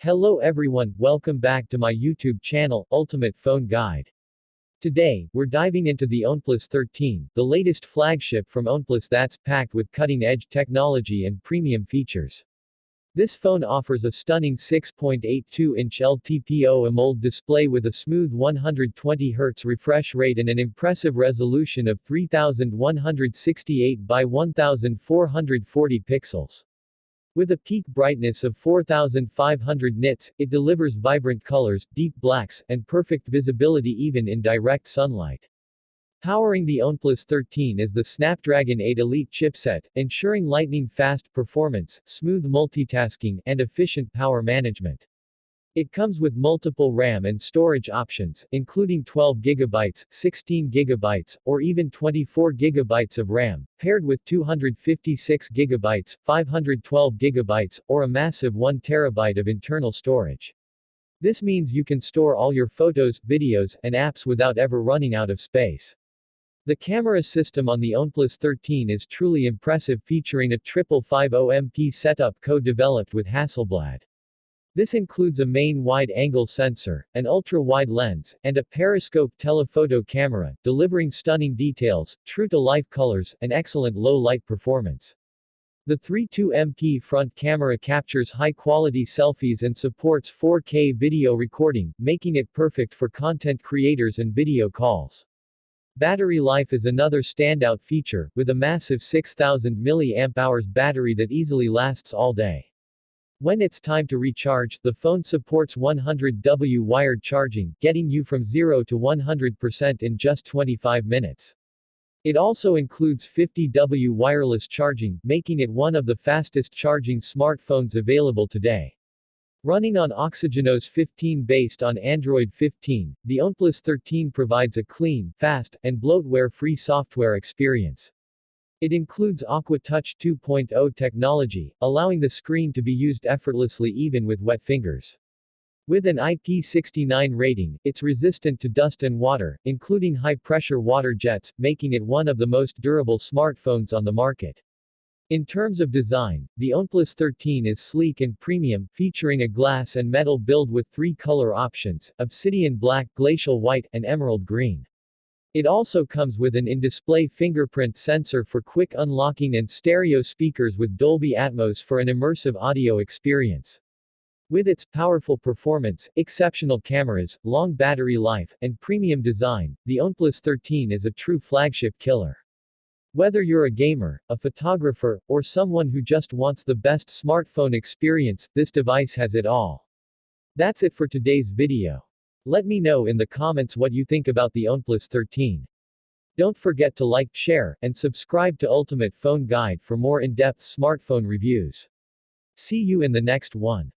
Hello everyone, welcome back to my YouTube channel, Ultimate Phone Guide. Today, we're diving into the OnePlus 13, the latest flagship from OnePlus that's packed with cutting-edge technology and premium features. This phone offers a stunning 6.82-inch LTPO AMOLED display with a smooth 120Hz refresh rate and an impressive resolution of 3168 by 1440 pixels. With a peak brightness of 4500 nits, it delivers vibrant colors, deep blacks, and perfect visibility even in direct sunlight. Powering the OnePlus 13 is the Snapdragon 8 Elite chipset, ensuring lightning-fast performance, smooth multitasking, and efficient power management. It comes with multiple RAM and storage options, including 12GB, 16GB, or even 24GB of RAM, paired with 256GB, 512GB, or a massive 1TB of internal storage. This means you can store all your photos, videos, and apps without ever running out of space. The camera system on the OnePlus 13 is truly impressive, featuring a triple 50MP setup co-developed with Hasselblad. This includes a main wide-angle sensor, an ultra-wide lens, and a periscope telephoto camera, delivering stunning details, true-to-life colors, and excellent low-light performance. The 32MP front camera captures high-quality selfies and supports 4K video recording, making it perfect for content creators and video calls. Battery life is another standout feature, with a massive 6000 mAh battery that easily lasts all day. When it's time to recharge, the phone supports 100W wired charging, getting you from 0 to 100% in just 25 minutes. It also includes 50W wireless charging, making it one of the fastest charging smartphones available today. Running on OxygenOS 15 based on Android 15, the OnePlus 13 provides a clean, fast, and bloatware-free software experience. It includes Aqua Touch 2.0 technology, allowing the screen to be used effortlessly even with wet fingers. With an IP69 rating, it's resistant to dust and water, including high-pressure water jets, making it one of the most durable smartphones on the market. In terms of design, the OnePlus 13 is sleek and premium, featuring a glass and metal build with three color options: obsidian black, glacial white, and emerald green. It also comes with an in-display fingerprint sensor for quick unlocking and stereo speakers with Dolby Atmos for an immersive audio experience. With its powerful performance, exceptional cameras, long battery life, and premium design, the OnePlus 13 is a true flagship killer. Whether you're a gamer, a photographer, or someone who just wants the best smartphone experience, this device has it all. That's it for today's video. Let me know in the comments what you think about the OnePlus 13. Don't forget to like, share, and subscribe to Ultimate Phone Guide for more in-depth smartphone reviews. See you in the next one.